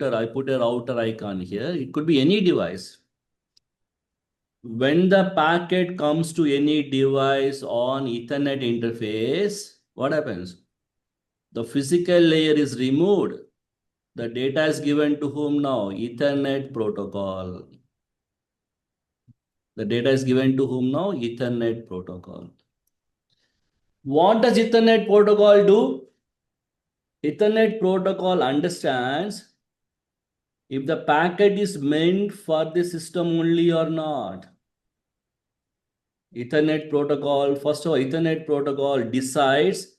router. I put a router icon here. It could be any device. When the packet comes to any device on Ethernet interface, what happens? The physical layer is removed. The data is given to whom now? Ethernet protocol. The data is given to whom now? Ethernet protocol. What does Ethernet protocol do? Ethernet protocol understands if the packet is meant for the system only or not. Ethernet protocol, first of all, Ethernet protocol decides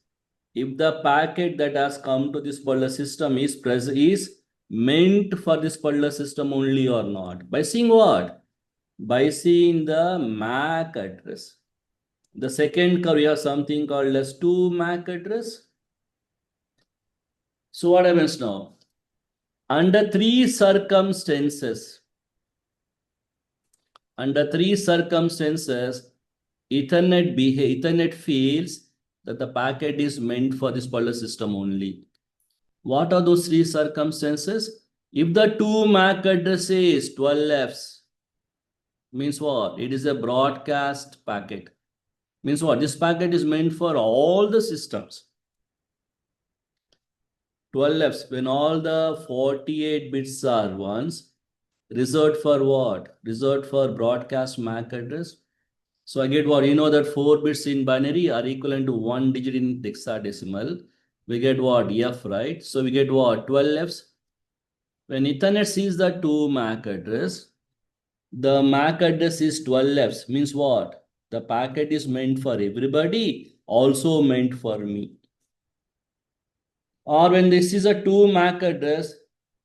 if the packet that has come to this particular system is meant for this particular system only or not. By seeing what? By seeing the MAC address. The second curve, we have something called as 2 MAC address. So what happens now? Under three circumstances, Ethernet feels that the packet is meant for this particular system only. What are those three circumstances? If the 2 MAC address is 12Fs, means what? It is a broadcast packet. Means what? This packet is meant for all the systems. 12Fs, when all the 48 bits are ones, reserved for what? Reserved for broadcast MAC address. So I get what? You know that 4 bits in binary are equivalent to 1 digit in hexadecimal. We get what? F, right? So we get what? 12Fs. When Ethernet sees the 2 MAC address, the MAC address is 12Fs. Means what? The packet is meant for everybody, also meant for me. Or when this is a 2 MAC address,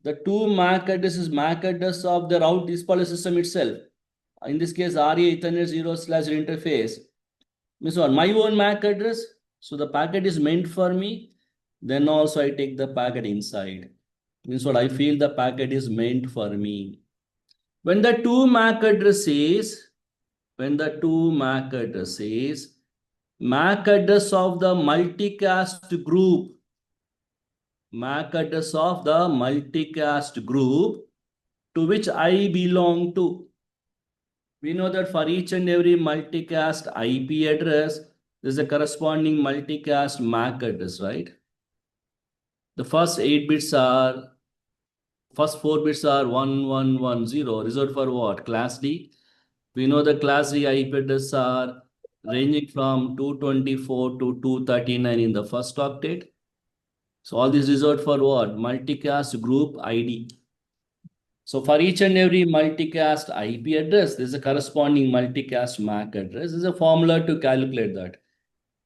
the 2 MAC address is MAC address of the route display system itself. In this case, RA Ethernet 0/interface. Means what? My own MAC address. So the packet is meant for me. Then also I take the packet inside. Means what? I feel the packet is meant for me. When the 2 MAC address is, MAC address of the multicast group, MAC address of the multicast group to which I belong to. We know that for each and every multicast IP address, there is a corresponding multicast MAC address, right? The first 4 bits are 1110, reserved for what? Class D. We know the Class D IP addresses are ranging from 224 to 239 in the first octet. So all this reserved for what? Multicast group ID. So for each and every multicast IP address, there is a corresponding multicast MAC address. There is a formula to calculate that.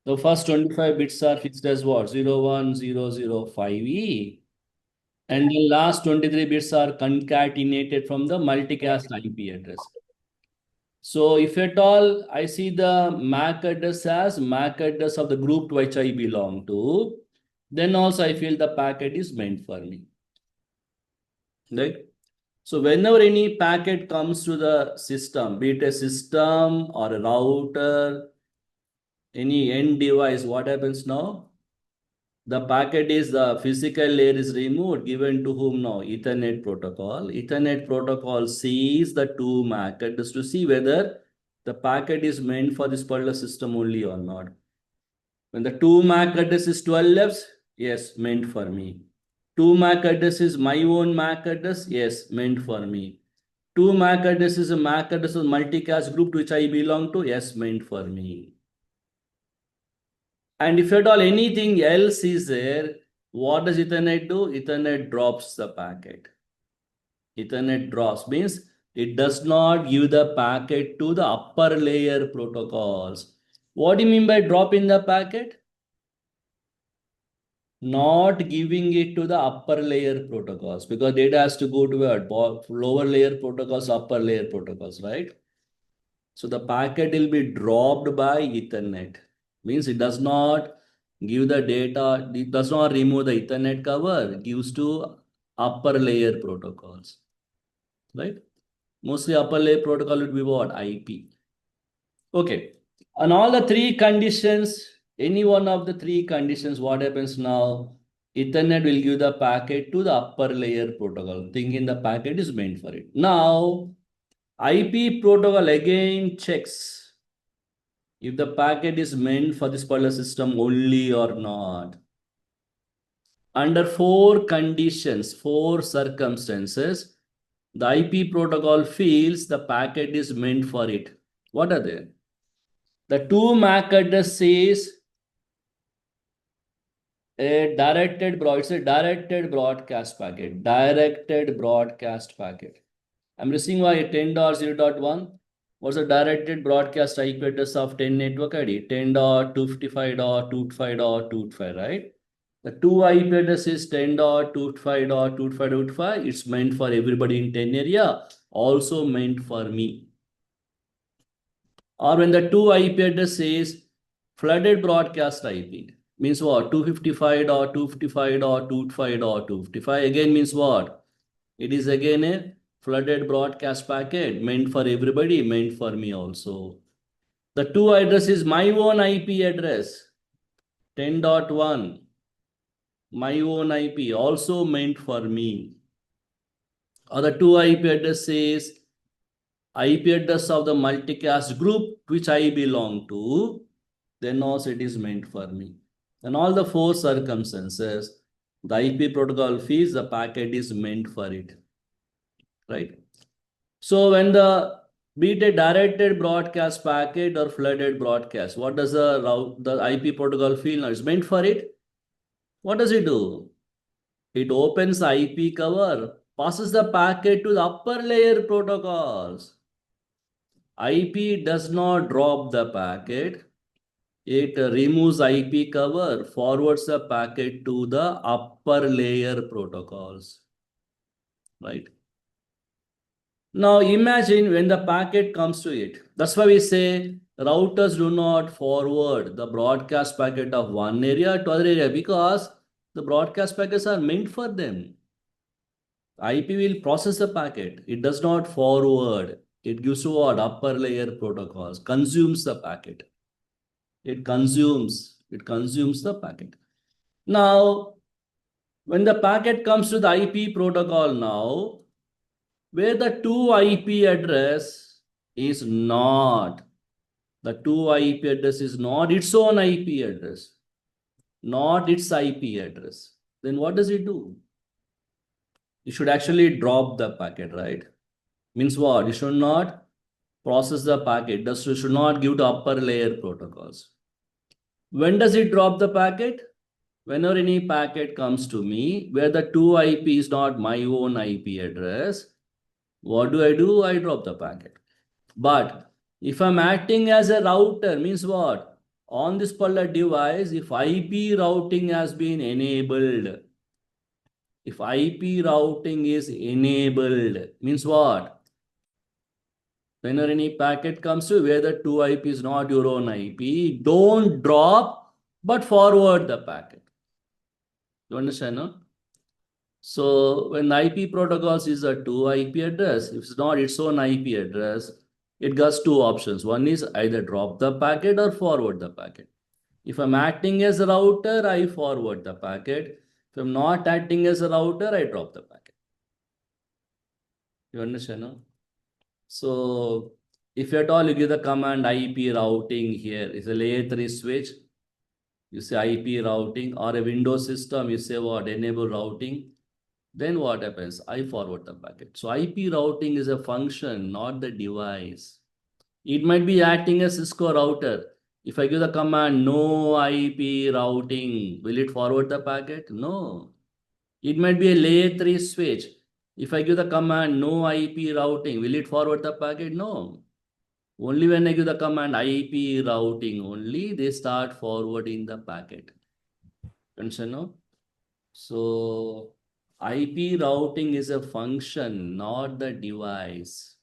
The first 25 bits are fixed as what? 01005E. And the last 23 bits are concatenated from the multicast IP address. So if at all I see the MAC address as MAC address of the group to which I belong to, then also I feel the packet is meant for me. Right? So whenever any packet comes to the system, be it a system or a router, any end device, what happens now? The packet is, the physical layer is removed, given to whom now? Ethernet protocol. Ethernet protocol sees the 2 MAC address to see whether the packet is meant for this particular system only or not. When the 2 MAC address is 12Fs, yes, meant for me. 2 MAC address is my own MAC address, yes, meant for me. 2 MAC address is a MAC address of multicast group to which I belong to, yes, meant for me. And if at all anything else is there, what does Ethernet do? Ethernet drops the packet. Ethernet drops means it does not give the packet to the upper layer protocols. What do you mean by dropping the packet? Not giving it to the upper layer protocols, because data has to go to lower layer protocols, upper layer protocols, right? So the packet will be dropped by Ethernet. Means it does not give the data, it does not remove the Ethernet cover, it gives to upper layer protocols, right? Mostly upper layer protocol would be what? IP. Okay. On all the three conditions, any one of the three conditions, what happens now? Ethernet will give the packet to the upper layer protocol, thinking the packet is meant for it. Now, IP protocol again checks if the packet is meant for this particular system only or not. Under four conditions, four circumstances, the IP protocol feels the packet is meant for it. What are they? The two MAC address says it's a directed broadcast packet. Directed broadcast packet. I'm receiving by 10.0.1. What's the directed broadcast IP address of 10 network ID? 10.255.255.255, right? The two IP addresses 10.255.255.255. It's meant for everybody in 10 area, also meant for me. Or when the two IP address says flooded broadcast IP, means what? 255.255.255.255 again means what? It is again a flooded broadcast packet meant for everybody, meant for me also. The two address is my own IP address 10.1, my own IP also meant for me. Or the two IP address says IP address of the multicast group which I belong to, then also it is meant for me. In all the four circumstances, the IP protocol feels the packet is meant for it, right? So when be it a directed broadcast packet or flooded broadcast, what does the IP protocol feel now? It's meant for it. What does it do? It opens the IP cover, passes the packet to the upper layer protocols. IP does not drop the packet. It removes IP cover, forwards the packet to the upper layer protocols, right? Now imagine when the packet comes to it. That's why we say routers do not forward the broadcast packet of one area to other area because the broadcast packets are meant for them. IP will process the packet. It does not forward. It gives to what? Upper layer protocols, consumes the packet. It consumes the packet. Now, when the packet comes to the IP protocol now, where the two IP address is not, the two IP address is not its own IP address, not its IP address, then what does it do? You should actually drop the packet, right? Means what? You should not process the packet. You should not give to upper layer protocols. When does it drop the packet? Whenever any packet comes to me where the two IP is not my own IP address, what do? I drop the packet. But if I'm acting as a router, means what? On this particular device, if IP routing has been enabled, if IP routing is enabled, means what? Whenever any packet comes to where the two IP is not your own IP, don't drop, but forward the packet. You understand, no? So when IP protocols is a two IP address, if it's not its own IP address, it gets two options. One is either drop the packet or forward the packet. If I'm acting as a router, I forward the packet. If I'm not acting as a router, I drop the packet. You understand, no? So if at all you give the command IP routing here, it's a layer 3 switch. You say IP routing, or a Windows system, you say what? Enable routing. Then what happens? I forward the packet. So IP routing is a function, not the device. It might be acting as Cisco router. If I give the command no IP routing, will it forward the packet? No. It might be a layer 3 switch. If I give the command no IP routing, will it forward the packet? No. Only when I give the command IP routing, only they start forwarding the packet. Understand, no? So IP routing is a function, not the device.